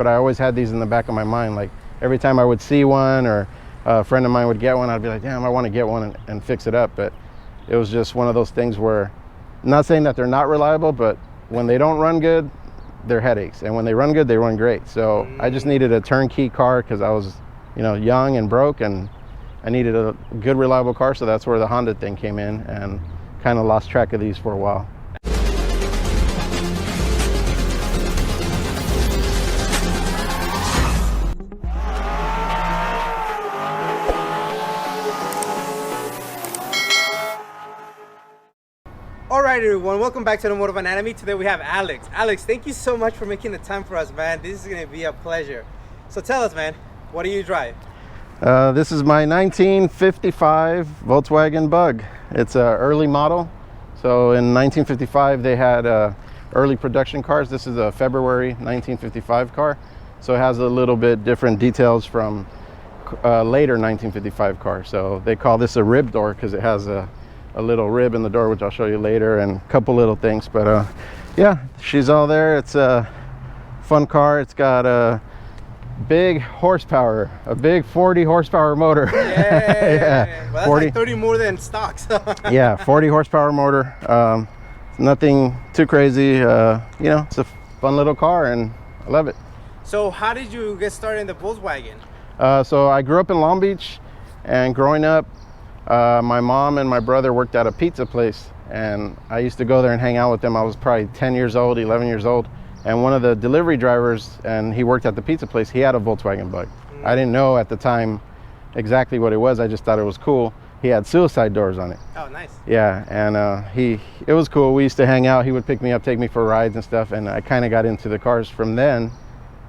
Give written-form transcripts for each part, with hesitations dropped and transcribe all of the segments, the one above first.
But I always had these in the back of my mind. Like every time I would see one or a friend of mine would get one, I'd be like, damn, I want to get one and fix it up. But it was just one of those things where, I'm not saying that they're not reliable, but when they don't run good, they're headaches. And when they run good, they run great. So I just needed a turnkey car because I was, young and broke, and I needed a good, reliable car. So that's where the Honda thing came in, and kind of lost track of these for a while. Alright everyone, welcome back to the Motive Anatomy. Today we have Alex. Alex, thank you so much for making the time for us, man. This is going to be a pleasure. So tell us, man, what do you drive? This is my 1955 Volkswagen Bug. It's an early model. So in 1955 they had early production cars. This is a February 1955 car. So it has a little bit different details from later 1955 car. So they call this a rib door because it has a little rib in the door, which I'll show you later, and a couple little things. But yeah, she's all there. It's a fun car. It's got a big horsepower, a big 40 horsepower motor. Yeah. Well, that's 40. Like 30 more than stock. So. Yeah, 40 horsepower motor. Nothing too crazy. It's a fun little car and I love it. So how did you get started in the Volkswagen? So I grew up in Long Beach, and growing up, my mom and my brother worked at a pizza place, and I used to go there and hang out with them. I was probably 10 years old, 11 years old, and one of the delivery drivers, and he worked at the pizza place, he had a Volkswagen Bug. I didn't know at the time exactly what it was. I just thought it was cool. He had suicide doors on it. Oh, nice. Yeah, and it was cool. We used to hang out. He would pick me up, take me for rides and stuff, and I kind of got into the cars from then.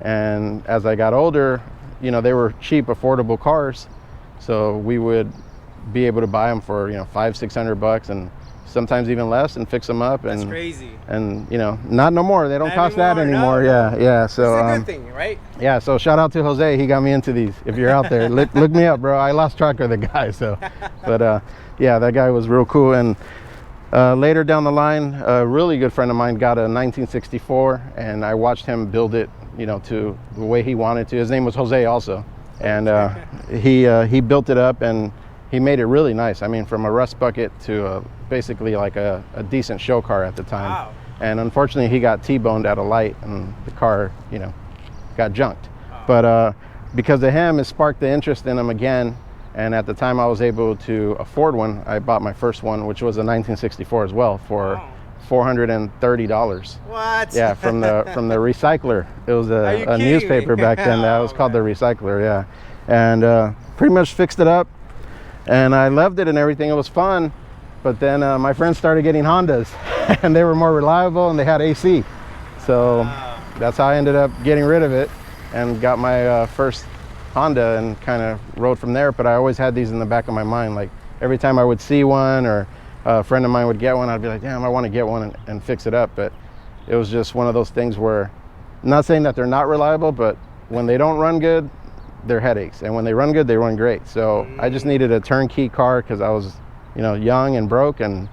And as I got older, they were cheap, affordable cars, so we would be able to buy them for $500-600 and sometimes even less, and fix them up. And that's crazy. And not no more. They don't cost that anymore. No. Yeah. So it's a good thing, right? Yeah. So shout out to Jose. He got me into these. If you're out there, look me up, bro. I lost track of the guy. So, but yeah, that guy was real cool. And later down the line, a really good friend of mine got a 1964, and I watched him build it, to the way he wanted to. His name was Jose also, and he built it up, and he made it really nice. I mean, from a rust bucket to basically like a decent show car at the time. Wow. And unfortunately, he got T-boned at a light, and the car, got junked. Wow. But because of him, it sparked the interest in him again. And at the time I was able to afford one, I bought my first one, which was a 1964 as well, for $430. What? Yeah, from the recycler. It was a newspaper back then. That was called the Recycler. Yeah, and pretty much fixed it up. And I loved it and everything. It was fun. But then my friends started getting Hondas, and they were more reliable, and they had AC. So that's how I ended up getting rid of it and got my first Honda, and kind of rode from there. But I always had these in the back of my mind. Like every time I would see one or a friend of mine would get one, I'd be like, damn, I want to get one and fix it up. But it was just one of those things where, I'm not saying that they're not reliable, but when they don't run good, they're headaches, and when they run good, they run great. So I just needed a turnkey car because I was young and broke, and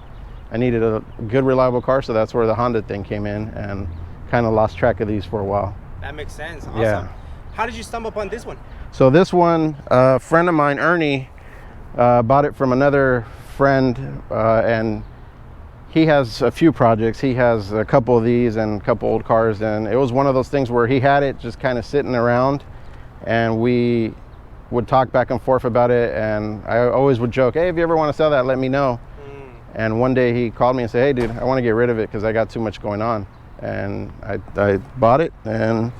I needed a good, reliable car. So that's where the Honda thing came in, and kind of lost track of these for a while. That makes sense. Awesome. Yeah. How did you stumble upon this one? So this one, a friend of mine, Ernie, bought it from another friend, and he has a few projects. He has a couple of these and a couple old cars, and it was one of those things where he had it just kind of sitting around, and we would talk back and forth about it. And I always would joke, hey, if you ever want to sell that, let me know. And one day he called me and said, hey dude, I want to get rid of it because I got too much going on. And I bought it, and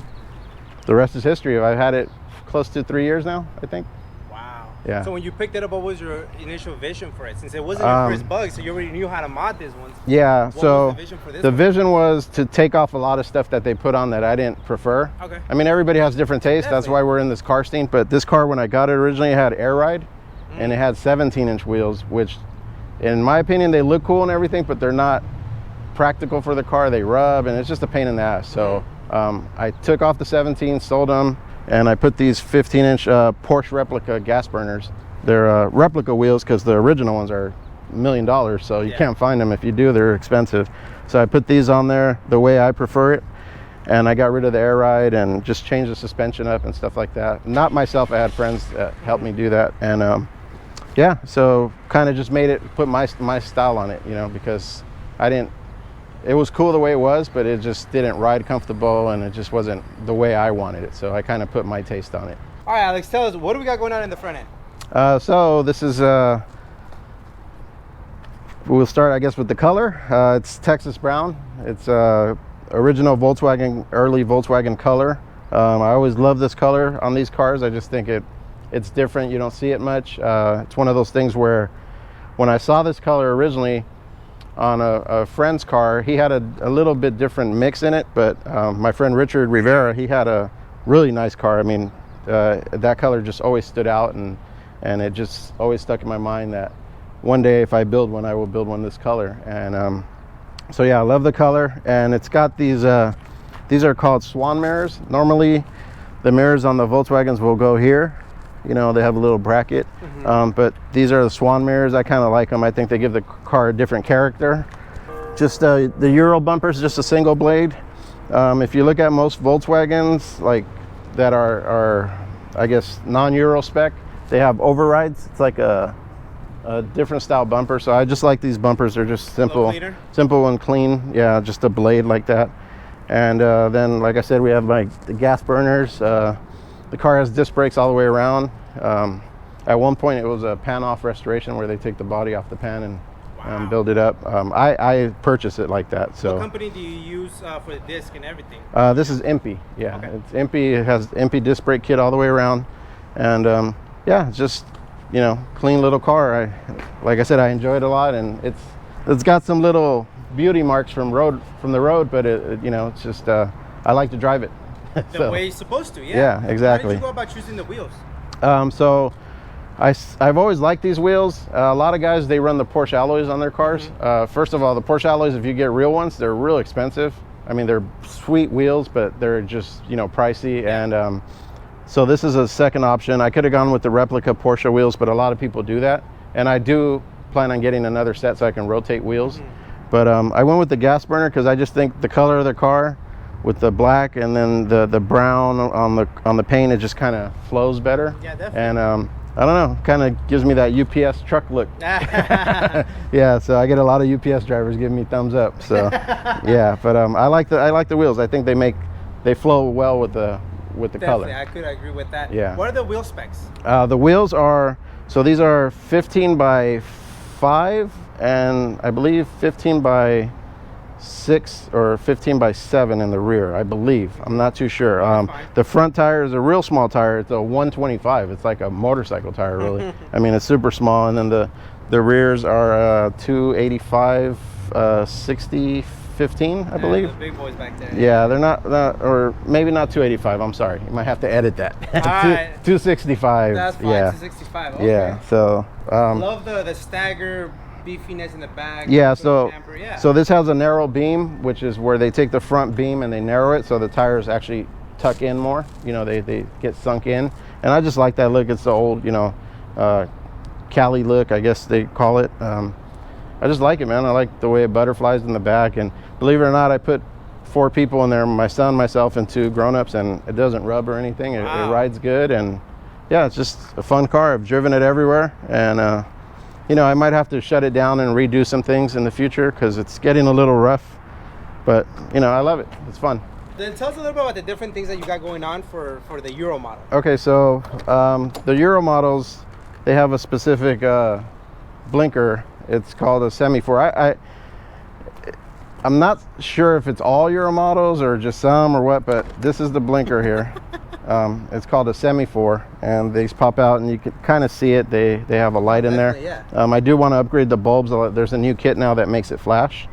the rest is history. I've had it close to 3 years now, I think. Wow. Yeah. So when you picked it up, what was your initial vision for it? Since it wasn't your first Bug, so you already knew how to mod this one. Yeah. What was the vision for this one? Vision was to take off a lot of stuff that they put on that I didn't prefer. Okay. I mean, everybody has different tastes. Definitely. That's why we're in this car scene. But this car, when I got it originally, it had air ride, and it had 17-inch wheels, which, in my opinion, they look cool and everything, but they're not practical for the car. They rub, and it's just a pain in the ass. So I took off the 17, sold them, and I put these 15-inch Porsche replica gas burners. They're replica wheels because the original ones are $1 million, so you can't find them. If you do, they're expensive. So I put these on there the way I prefer it, and I got rid of the air ride and just changed the suspension up and stuff like that. Not myself, I had friends that helped me do that. And yeah, so kind of just put my style on it, you know, because it was cool the way it was, but it just didn't ride comfortable, and it just wasn't the way I wanted it. So I kind of put my taste on it. All right, Alex, tell us, what do we got going on in the front end? So this is, we'll start, I guess, with the color. It's Texas brown. It's original Volkswagen, early Volkswagen color. I always love this color on these cars. I just think it's different. You don't see it much. It's one of those things where when I saw this color originally on a friend's car, he had a little bit different mix in it, but my friend Richard Rivera, he had a really nice car. I mean, that color just always stood out, and it just always stuck in my mind that one day if I build one, I will build one this color. And so yeah, I love the color, and it's got these are called swan mirrors. Normally the mirrors on the Volkswagens will go here, you know, they have a little bracket. But these are the swan mirrors. I kind of like them. I think they give the car a different character. Just the Euro bumpers, just a single blade. If you look at most Volkswagens, like that are I guess non-Euro spec, they have overrides. It's like a different style bumper. So I just like these bumpers. They're just simple and clean. Yeah, just a blade like that. And then, like I said, we have the gas burners. The car has disc brakes all the way around. At one point, it was a pan-off restoration where they take the body off the pan and build it up. I purchased it like that. So what company do you use for the disc and everything? This is Impy. Yeah, okay. It's Impy. It has Impy disc brake kit all the way around. And yeah, it's just, you know, clean little car. Like I said, I enjoy it a lot, and it's got some little beauty marks from the road, but you know, it's just I like to drive it. The way it's supposed to. Yeah, exactly. How did you go about choosing the wheels? So I've always liked these wheels. A lot of guys, they run the Porsche alloys on their cars. First of all, the Porsche alloys, if you get real ones, they're real expensive. I mean, they're sweet wheels, but they're just, you know, pricey. And so this is a second option. I could have gone with the replica Porsche wheels, but a lot of people do that. And I do plan on getting another set so I can rotate wheels. But I went with the gas burner because I just think the color of the car with the black and then the brown on the paint, it just kind of flows better. Yeah, definitely. And I don't know, kind of gives me that UPS truck look. Yeah, so I get a lot of UPS drivers giving me thumbs up. So yeah, but I like the wheels. I think they flow well with the color. I could agree with that. Yeah. What are the wheel specs? The wheels are, so these are 15 by 5 and I believe 15 by 6 or 15 by 7 in the rear, I believe. I'm not too sure. The front tire is a real small tire. It's a 125. It's like a motorcycle tire, really. I mean, it's super small. And then the rears are 285 60 15, I believe. The big boys back there. Yeah, they're not, or maybe not 285. I'm sorry. You might have to edit that. Right. 265. That's fine. Yeah. 265. Okay. Yeah. So love the stagger beefiness in the back. Yeah, so yeah. So this has a narrow beam, which is where they take the front beam and they narrow it so the tires actually tuck in more. You know, they get sunk in, and I just like that look. It's the old, you know, Cali look, I guess they call it. I just like it, man. I like the way it butterflies in the back, and believe it or not, I put 4 people in there, my son, myself, and 2 grown-ups, and it doesn't rub or anything. It rides good, and yeah, it's just a fun car. I've driven it everywhere, and you know, I might have to shut it down and redo some things in the future because it's getting a little rough, but you know, I love it. It's fun. Then tell us a little bit about the different things that you got going on for the Euro model. Okay, so the Euro models, they have a specific blinker. It's called a semaphore. I'm not sure if it's all Euro models or just some or what, but this is the blinker here. It's called a semaphore, and these pop out and you can kind of see it. They have a light in there. Yeah. I do want to upgrade the bulbs. There's a new kit now that makes it flash.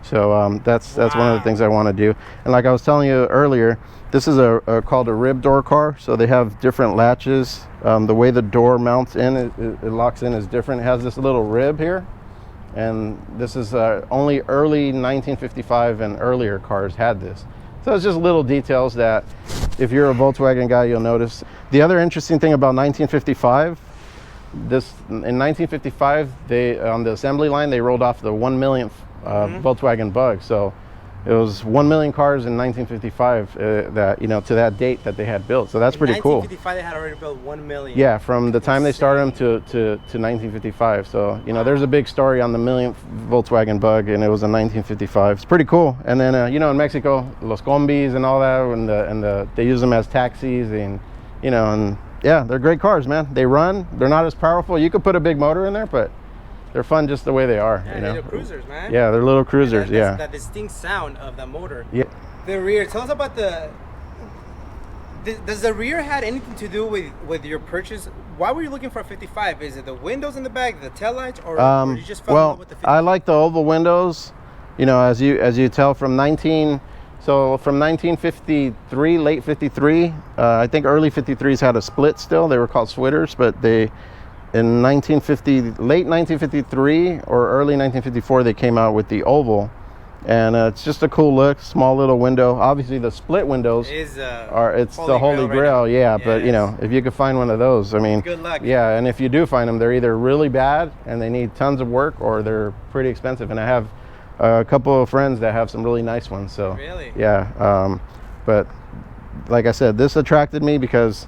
So that's one of the things I want to do. And like I was telling you earlier, this is called a rib door car. So they have different latches. The way the door mounts in, it locks in is different. It has this little rib here. And this is only early 1955 and earlier cars had this. So it's just little details that if you're a Volkswagen guy, you'll notice. The other interesting thing about 1955, in 1955, they on the assembly line, they rolled off the 1 millionth Volkswagen Bug. So It was 1 million cars in 1955 that, you know, to that date that they had built. So that's pretty cool. 1955 they had already built 1 million. Yeah, from the time they started them to 1955. So, you know, there's a big story on the millionth Volkswagen Bug, and it was in 1955. It's pretty cool. And then, you know, in Mexico, los combis and all that, and they use them as taxis, and, you know, and yeah, they're great cars, man. They run. They're not as powerful. You could put a big motor in there, but they're fun just the way they are. Yeah, you know? they're cruisers, man. Yeah, they're little cruisers. Yeah. That distinct sound of the motor. Yeah. The rear. Tell us about does the rear had anything to do with your purchase? Why were you looking for a 55? Is it the windows in the back, the taillights, or you just fell in love with the 55? I like the oval windows. You know, as you tell from 1953, late 53, I think early 53s had a split still. They were called Switters, but in late 1953 or early 1954, they came out with the oval, and it's just a cool look, small little window. Obviously, the split windows it's the holy grail, yeah. Yes. But you know, if you could find one of those, I mean, good luck. Yeah, and if you do find them, they're either really bad and they need tons of work, or they're pretty expensive. And I have a couple of friends that have some really nice ones. So really, yeah. But like I said, this attracted me because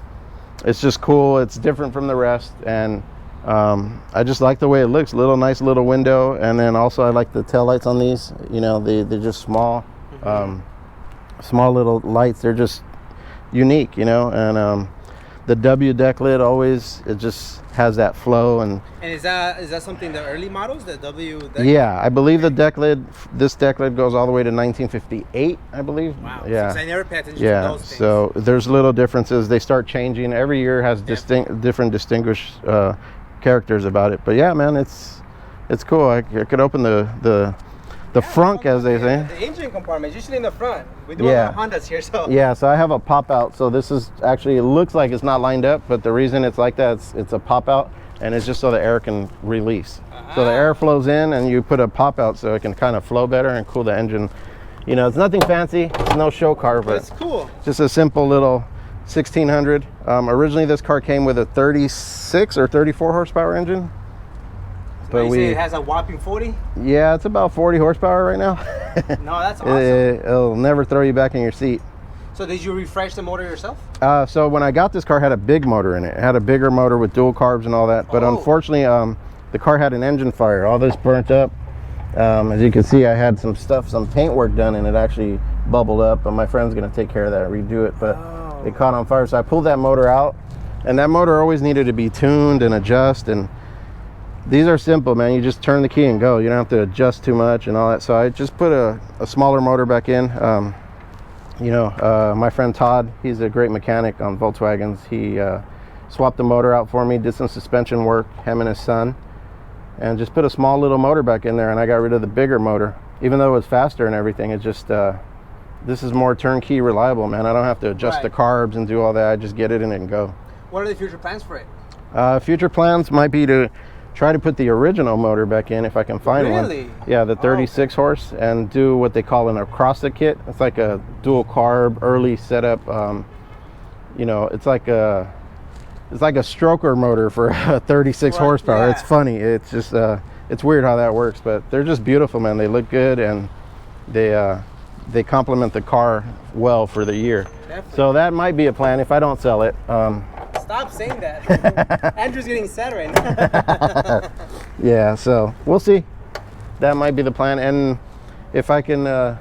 it's just cool. It's different from the rest, and I just like the way it looks. Nice little window, and then also I like the tail lights on these. You know, they're just small, small little lights. They're just unique, you know. And the W deck lid it just has that flow. And is that something the early models, the W deck? Yeah, I believe the deck lid. This deck lid goes all the way to 1958, I believe. Wow. Yeah. I never paid attention to those things. So there's little differences. They start changing every year. Has different distinguished characters about it. But yeah, man, it's cool. I could open the front, as they say. The engine compartment is usually in the front. We do have Hondas here, so. Yeah, so I have a pop out. So this is actually, it looks like it's not lined up, but the reason it's like that, it's a pop out, and it's just so the air can release. So the air flows in, and you put a pop out so it can kind of flow better and cool the engine. You know, it's nothing fancy. It's no show car, but it's cool. Just a simple little 1600. Originally, this car came with a 36 or 34 horsepower engine. But you say it has a whopping 40? Yeah, it's about 40 horsepower right now. No, that's awesome. It'll never throw you back in your seat. So did you refresh the motor yourself? So when I got this car, it had a big motor in it. It had a bigger motor with dual carbs and all that. But unfortunately, the car had an engine fire. All this burnt up. As you can see, I had some paint work done, and it actually bubbled up. But my friend's going to take care of that, redo it. But it caught on fire. So I pulled that motor out. And that motor always needed to be tuned and adjust. And these are simple, man. You just turn the key and go. You don't have to adjust too much and all that. So I just put a smaller motor back in. You know, my friend Todd, he's a great mechanic on Volkswagens. He swapped the motor out for me, did some suspension work, him and his son, and just put a small little motor back in there, and I got rid of the bigger motor. Even though it was faster and everything, it just, this is more turnkey reliable, man. I don't have to adjust the carbs and do all that. I just get it in it and go. What are the future plans for it? Future plans might be to try to put the original motor back in if I can find one. Yeah, the 36 horse, and do what they call an acrostic kit. It's like a dual carb early setup. You know, it's like a stroker motor for a 36 horsepower. It's funny. It's just it's weird how that works, but they're just beautiful, man. They look good, and they complement the car well for the year. Definitely. So that might be a plan if I don't sell it. Stop saying that. Andrew's getting sad right now. Yeah, so we'll see. That might be the plan. And if I can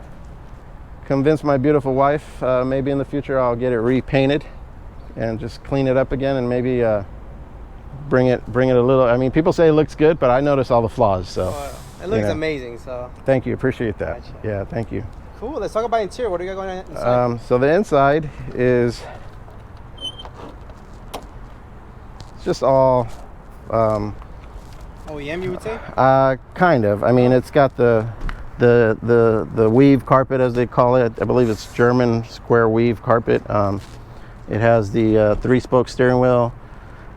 convince my beautiful wife, maybe in the future I'll get it repainted and just clean it up again, and maybe bring it a little. I mean, people say it looks good, but I notice all the flaws. So it looks amazing. So thank you, appreciate that. Gotcha. Yeah, thank you. Cool. Let's talk about interior. What do you got going on inside? So the inside is just all OEM, you would say? Kind of. I mean, it's got the weave carpet, as they call it. I believe it's German square weave carpet. It has the 3-spoke steering wheel.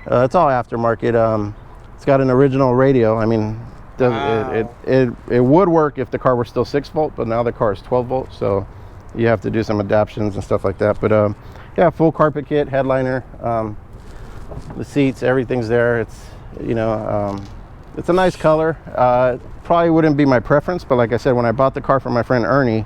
It's all aftermarket. It's got an original radio. I mean, it would work if the car were still 6-volt, but now the car is 12-volt, so you have to do some adaptions and stuff like that. But yeah, full carpet kit, headliner. The seats, everything's there. It's, you know, it's a nice color. Probably wouldn't be my preference, but like I said, when I bought the car from my friend Ernie,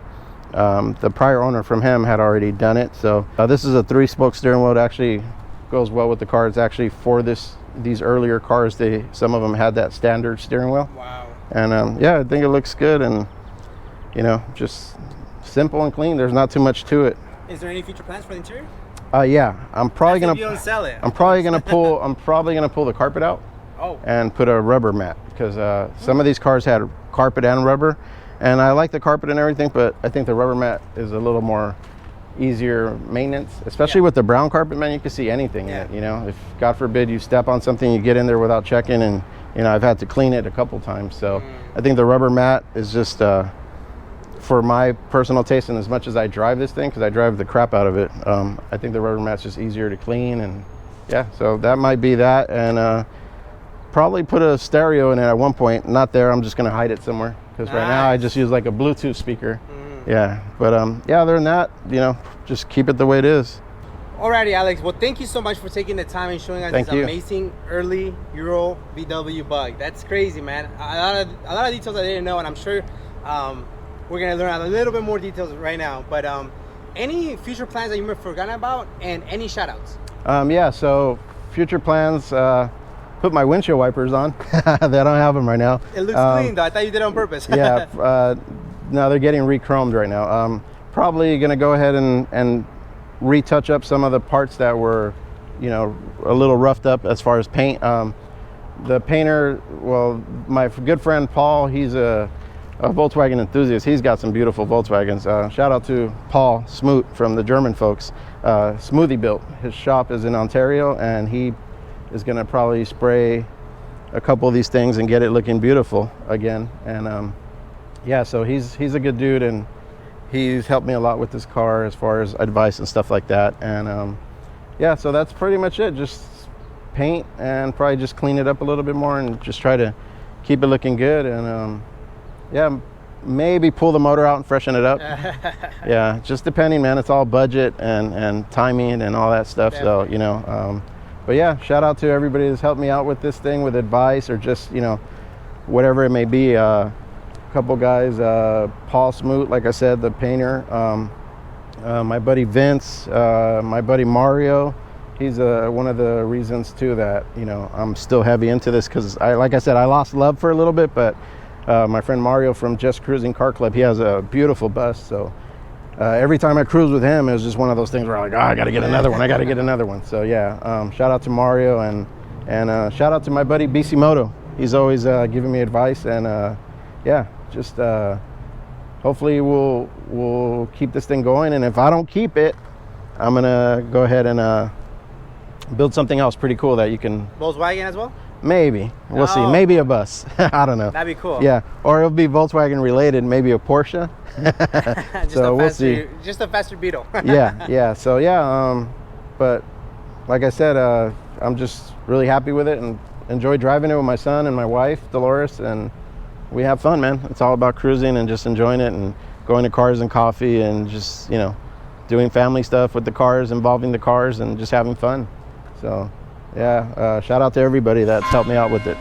The prior owner from him had already done it. So this is a 3-spoke steering wheel. It actually goes well with the car. It's actually for these earlier cars. Some of them had that standard steering wheel. Wow. And yeah, I think it looks good, and you know, just simple and clean. There's not too much to it. Is there any future plans for the interior? Yeah, I'm probably gonna. You don't sell it. I'm probably gonna pull the carpet out. Oh. And put a rubber mat, because some of these cars had carpet and rubber, and I like the carpet and everything, but I think the rubber mat is a little more easier maintenance, especially with the brown carpet, man. You can see anything in it, you know. If God forbid you step on something, you get in there without checking, and you know, I've had to clean it a couple times. So I think the rubber mat is just for my personal taste, and as much as I drive this thing, because I drive the crap out of it, I think the rubber mat's just easier to clean. And yeah, so that might be that. And probably put a stereo in it at one point. Not there, I'm just gonna hide it somewhere, because right now I just use like a Bluetooth speaker. Yeah, but yeah, other than that, you know, just keep it the way it is. Alrighty, Alex. Well, thank you so much for taking the time and showing us this amazing early Euro VW Bug. That's crazy, man. A lot of details I didn't know, and I'm sure we're gonna learn a little bit more details right now. But any future plans that you may have forgotten about, and any shout outs? Yeah, so future plans, put my windshield wipers on. They don't have them right now. It looks clean though. I thought you did it on purpose. Yeah, no, they're getting re-chromed right now. Probably gonna go ahead and retouch up some of the parts that were, you know, a little roughed up as far as paint. The painter, well, my good friend Paul, he's a Volkswagen enthusiast. He's got some beautiful Volkswagens. Shout out to Paul Smoot from the German folks. Smoothie Built. His shop is in Ontario, and he is gonna probably spray a couple of these things and get it looking beautiful again. And yeah, so he's a good dude, and he's helped me a lot with this car as far as advice and stuff like that. And yeah, so that's pretty much it. Just paint and probably just clean it up a little bit more, and just try to keep it looking good. And yeah, maybe pull the motor out and freshen it up. Yeah, just depending, man. It's all budget and timing and all that stuff. Definitely. So, you know, but yeah, shout out to everybody that's helped me out with this thing, with advice, or just, you know, whatever it may be. Couple guys, Paul Smoot, like I said, the painter, my buddy Vince, my buddy Mario. He's one of the reasons too that, you know, I'm still heavy into this, because like I said, I lost love for a little bit, but my friend Mario from Just Cruising Car Club, he has a beautiful bus. So every time I cruise with him, it was just one of those things where I'm like, oh, I gotta get another one, I gotta get another one. So yeah, shout out to Mario, and shout out to my buddy BC Moto. He's always giving me advice, and yeah, just hopefully we'll keep this thing going. And if I don't keep it, I'm gonna go ahead and build something else pretty cool that you can. Volkswagen as well? Maybe. We'll see. Maybe a bus. I don't know. That'd be cool. Yeah, or it'll be Volkswagen related, maybe a Porsche. So we'll see. Just a faster Beetle. Yeah. So yeah, but like I said, I'm just really happy with it, and enjoy driving it with my son and my wife Dolores, and we have fun, man. It's all about cruising and just enjoying it, and going to Cars and Coffee, and just, you know, doing family stuff with the cars, involving the cars, and just having fun. So yeah, shout out to everybody that's helped me out with it.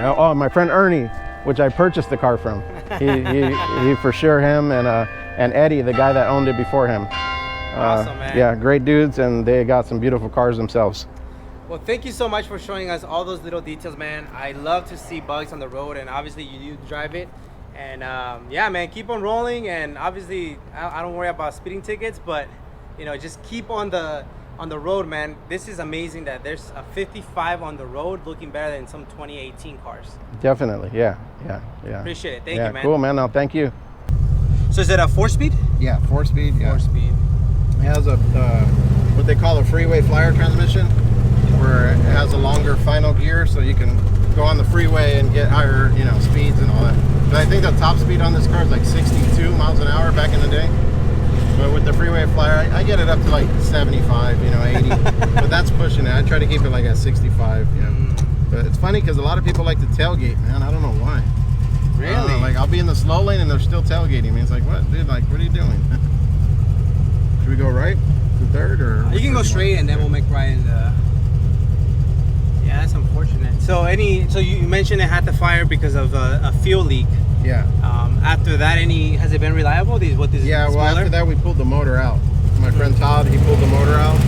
Oh, my friend Ernie, which I purchased the car from. He for sure, him, and Eddie, the guy that owned it before him. Awesome, man. Yeah, great dudes, and they got some beautiful cars themselves. Well, thank you so much for showing us all those little details, man. I love to see bugs on the road, and obviously you do drive it. And yeah, man, keep on rolling. And obviously, I don't worry about speeding tickets, but you know, just keep on the road, man. This is amazing that there's a 55 on the road, looking better than some 2018 cars. Definitely, yeah. Appreciate it. Thank you, man. Cool, man. No, thank you. So is it a 4-speed? Yeah, 4-speed. Yeah. 4-speed. It has a what they call a freeway flyer transmission, where it has a longer final gear, so you can go on the freeway and get higher, you know, speeds and all that. But I think the top speed on this car is like 62 miles an hour back in the day. But with the freeway flyer, I get it up to like 75, you know, 80. But that's pushing it. I try to keep it like at 65, you know. But it's funny because a lot of people like to tailgate, man. I don't know why. Really? Like, I'll be in the slow lane and they're still taelgating me. It's like, what, dude? Like, what are you doing? Should we go right to third, or? You can go straight, and then we'll make right in the. Yeah, that's unfortunate. So you mentioned it had the fire because of a fuel leak. Yeah. After that, has it been reliable? Yeah, well, after that we pulled the motor out. My friend Todd, he pulled the motor out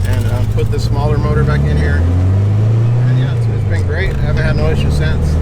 and put the smaller motor back in here. And yeah, it's been great. I haven't had no issues since.